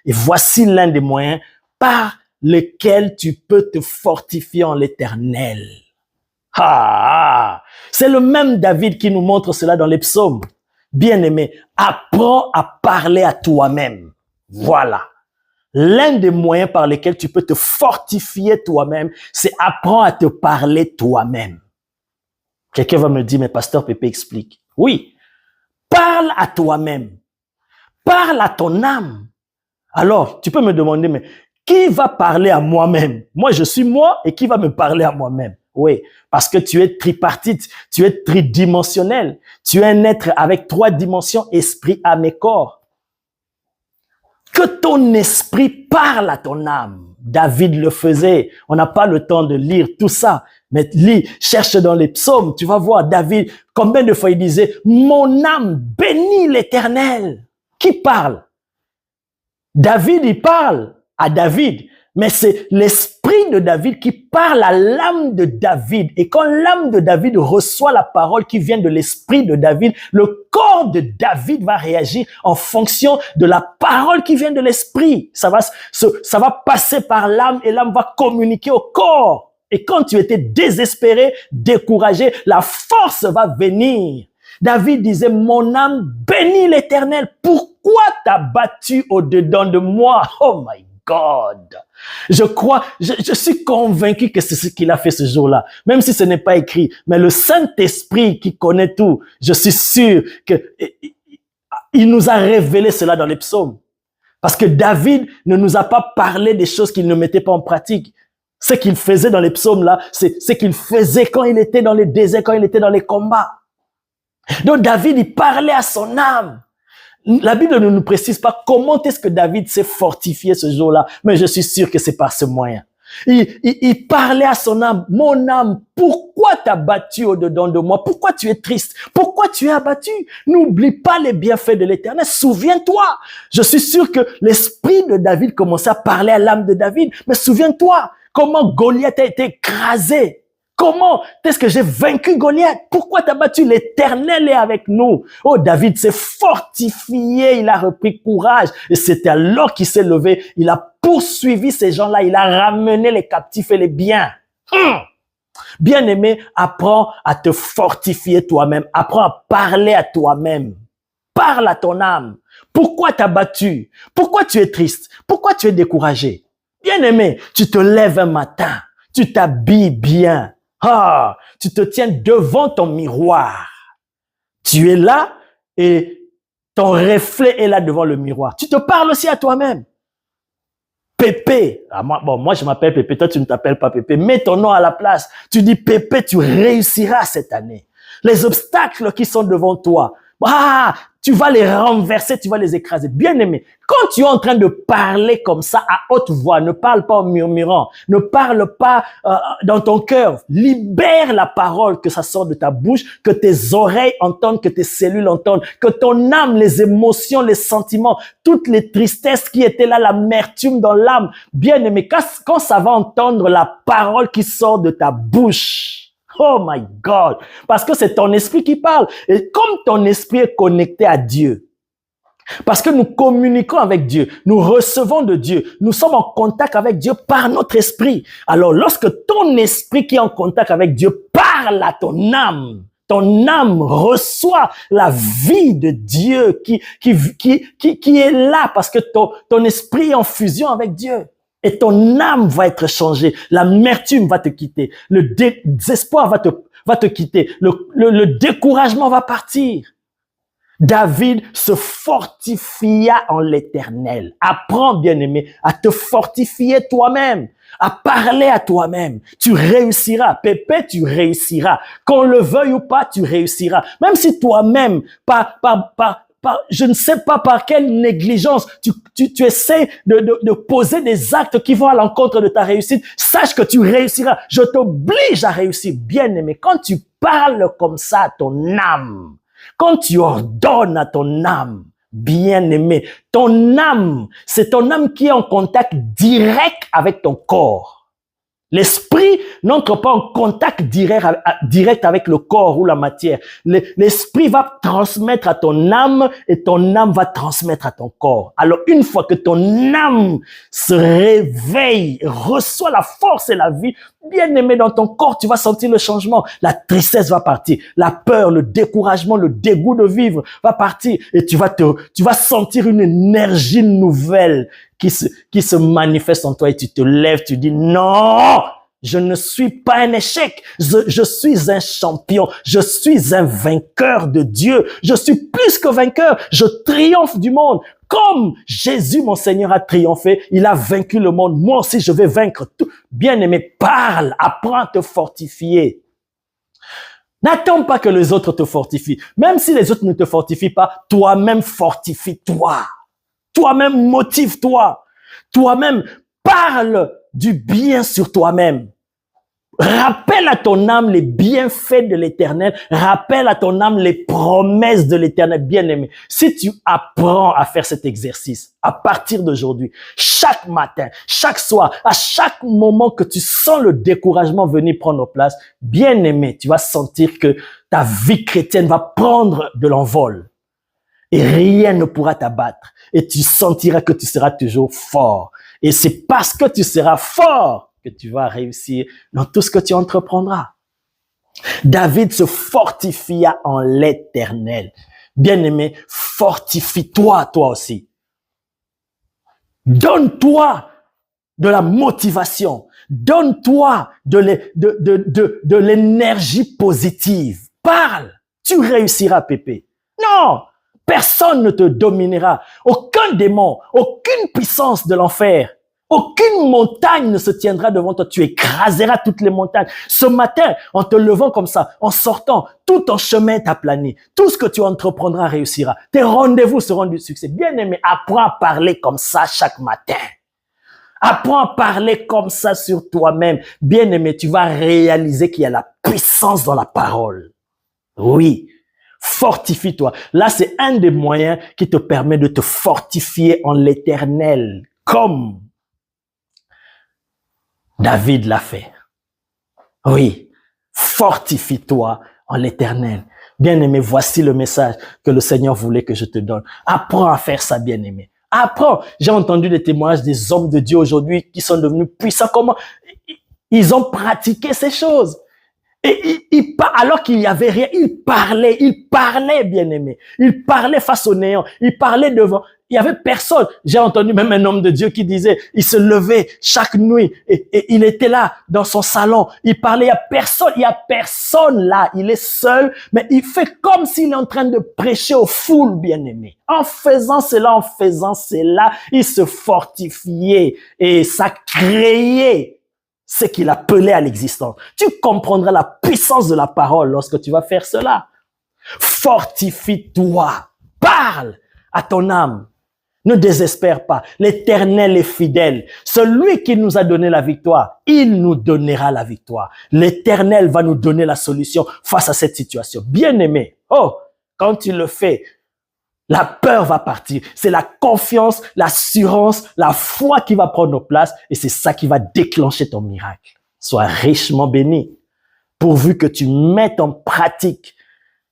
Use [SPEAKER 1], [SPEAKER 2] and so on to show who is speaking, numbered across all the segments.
[SPEAKER 1] Et voici l'un des moyens par lesquels tu peux te fortifier en l'Éternel. C'est le même David qui nous montre cela dans les psaumes. Bien-aimé, apprends à parler à toi-même. Voilà. L'un des moyens par lesquels tu peux te fortifier toi-même, c'est apprendre à te parler toi-même. Quelqu'un va me dire, mais pasteur Pépé explique. Oui, parle à toi-même. Parle à ton âme. Alors, tu peux me demander, mais qui va parler à moi-même? Moi, je suis moi et qui va me parler à moi-même? Oui, parce que tu es tripartite, tu es tridimensionnel. Tu es un être avec 3 dimensions, esprit, âme et corps. Que ton esprit parle à ton âme. David le faisait. On n'a pas le temps de lire tout ça. Mais lis, cherche dans les psaumes, tu vas voir David, combien de fois il disait, mon âme bénit l'Éternel. Qui parle? David, il parle à David, mais c'est l'esprit de David qui parle à l'âme de David. Et quand l'âme de David reçoit la parole qui vient de l'esprit de David, le corps de David va réagir en fonction de la parole qui vient de l'esprit. Ça va passer par l'âme et l'âme va communiquer au corps. Et quand tu étais désespéré, découragé, la force va venir. David disait, mon âme bénit l'Éternel. Pourquoi t'as battu au-dedans de moi? Oh my God. Je suis convaincu que c'est ce qu'il a fait ce jour-là. Même si ce n'est pas écrit. Mais le Saint-Esprit qui connaît tout, je suis sûr qu'il nous a révélé cela dans les psaumes. Parce que David ne nous a pas parlé des choses qu'il ne mettait pas en pratique. Ce qu'il faisait dans les psaumes là, c'est ce qu'il faisait quand il était dans les déserts, quand il était dans les combats. Donc David, il parlait à son âme. La Bible ne nous précise pas comment est-ce que David s'est fortifié ce jour-là, mais je suis sûr que c'est par ce moyen. Il parlait à son âme, mon âme, pourquoi t'as battu au-dedans de moi? Pourquoi tu es triste? Pourquoi tu es abattu? N'oublie pas les bienfaits de l'Éternel, souviens-toi. Je suis sûr que l'esprit de David commençait à parler à l'âme de David, mais souviens-toi comment Goliath a été écrasé. Comment est-ce que j'ai vaincu Goliath? Pourquoi t'as battu? L'Éternel est avec nous. Oh, David s'est fortifié, il a repris courage. Et c'était alors qu'il s'est levé. Il a poursuivi ces gens-là. Il a ramené les captifs et les biens. Bien-aimé, apprends à te fortifier toi-même. Apprends à parler à toi-même. Parle à ton âme. Pourquoi t'as battu? Pourquoi tu es triste? Pourquoi tu es découragé? Bien-aimé, tu te lèves un matin. Tu t'habilles bien. Tu te tiens devant ton miroir. Tu es là et ton reflet est là devant le miroir. Tu te parles aussi à toi-même. Pépé. Moi, je m'appelle Pépé. Toi, tu ne t'appelles pas Pépé. Mets ton nom à la place. Tu dis Pépé, tu réussiras cette année. Les obstacles qui sont devant toi, tu vas les renverser, tu vas les écraser. Bien-aimé, quand tu es en train de parler comme ça à haute voix, ne parle pas en murmurant, ne parle pas dans ton cœur. Libère la parole, que ça sorte de ta bouche, que tes oreilles entendent, que tes cellules entendent, que ton âme, les émotions, les sentiments, toutes les tristesses qui étaient là, l'amertume dans l'âme. Bien-aimé, quand ça va entendre la parole qui sort de ta bouche, oh my God! Parce que c'est ton esprit qui parle. Et comme ton esprit est connecté à Dieu, parce que nous communiquons avec Dieu, nous recevons de Dieu, nous sommes en contact avec Dieu par notre esprit. Alors, lorsque ton esprit qui est en contact avec Dieu parle à ton âme reçoit la vie de Dieu qui est là parce que ton esprit est en fusion avec Dieu. Et ton âme va être changée. L'amertume va te quitter. Le désespoir va te quitter. Le découragement va partir. David se fortifia en l'Éternel. Apprends, bien-aimé, à te fortifier toi-même, à parler à toi-même. Tu réussiras. Pépé, tu réussiras. Qu'on le veuille ou pas, tu réussiras. Même si toi-même, je ne sais pas par quelle négligence, tu essaies de poser des actes qui vont à l'encontre de ta réussite, sache que tu réussiras. Je t'oblige à réussir. Bien-aimé, quand tu parles comme ça à ton âme, quand tu ordonnes à ton âme, bien-aimé, ton âme, c'est ton âme qui est en contact direct avec ton corps. L'esprit n'entre pas en contact direct avec le corps ou la matière. L'esprit va transmettre à ton âme et ton âme va transmettre à ton corps. Alors, une fois que ton âme se réveille, reçoit la force et la vie, bien aimé, dans ton corps, tu vas sentir le changement. La tristesse va partir. La peur, le découragement, le dégoût de vivre va partir. Et tu vas sentir une énergie nouvelle qui se manifeste en toi et tu te lèves, tu dis non, je ne suis pas un échec, je suis un champion, je suis un vainqueur de Dieu, je suis plus que vainqueur, je triomphe du monde. Comme Jésus, mon Seigneur, a triomphé, il a vaincu le monde, moi aussi je vais vaincre tout. Bien-aimé, parle, apprends à te fortifier. N'attends pas que les autres te fortifient. Même si les autres ne te fortifient pas, toi-même fortifie-toi. Toi-même motive-toi. Toi-même parle du bien sur toi-même. Rappelle à ton âme les bienfaits de l'Éternel. Rappelle à ton âme les promesses de l'Éternel. Bien-aimé, si tu apprends à faire cet exercice à partir d'aujourd'hui, chaque matin, chaque soir, à chaque moment que tu sens le découragement venir prendre place, bien-aimé, tu vas sentir que ta vie chrétienne va prendre de l'envol. Et rien ne pourra t'abattre. Et tu sentiras que tu seras toujours fort. Et c'est parce que tu seras fort que tu vas réussir dans tout ce que tu entreprendras. David se fortifia en l'Éternel. Bien-aimé, fortifie-toi, toi aussi. Donne-toi de la motivation. Donne-toi de l'énergie positive. Parle. Tu réussiras, Pépé. Non! Personne ne te dominera. Aucun démon, aucune puissance de l'enfer, aucune montagne ne se tiendra devant toi. Tu écraseras toutes les montagnes. Ce matin, en te levant comme ça, en sortant, tout ton chemin est aplani. Tout ce que tu entreprendras réussira. Tes rendez-vous seront du succès. Bien-aimé, apprends à parler comme ça chaque matin. Apprends à parler comme ça sur toi-même. Bien-aimé, tu vas réaliser qu'il y a la puissance dans la parole. Oui. Fortifie-toi. Là, c'est un des moyens qui te permet de te fortifier en l'Éternel, comme David l'a fait. Oui, fortifie-toi en l'Éternel. Bien-aimé, voici le message que le Seigneur voulait que je te donne. Apprends à faire ça, bien-aimé. Apprends. J'ai entendu des témoignages des hommes de Dieu aujourd'hui qui sont devenus puissants. Comment ils ont pratiqué ces choses. Et alors qu'il n'y avait rien, il parlait, bien-aimé. Il parlait face au néant, il parlait devant. Il y avait personne. J'ai entendu même un homme de Dieu qui disait, il se levait chaque nuit et il était là dans son salon. Il parlait, il y a personne là. Il est seul, mais il fait comme s'il est en train de prêcher aux foules, bien-aimé. En faisant cela, il se fortifiait et ça créait ce qu'il appelait à l'existence. Tu comprendras la puissance de la parole lorsque tu vas faire cela. Fortifie-toi. Parle à ton âme. Ne désespère pas. L'Éternel est fidèle. Celui qui nous a donné la victoire, il nous donnera la victoire. L'Éternel va nous donner la solution face à cette situation. Bien-aimé, quand tu le fais, la peur va partir. C'est la confiance, l'assurance, la foi qui va prendre place et c'est ça qui va déclencher ton miracle. Sois richement béni. Pourvu que tu mettes en pratique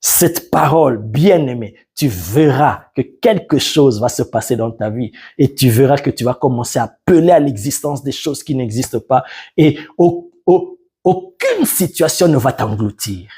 [SPEAKER 1] cette parole, bien-aimée, tu verras que quelque chose va se passer dans ta vie et tu verras que tu vas commencer à appeler à l'existence des choses qui n'existent pas et aucune situation ne va t'engloutir.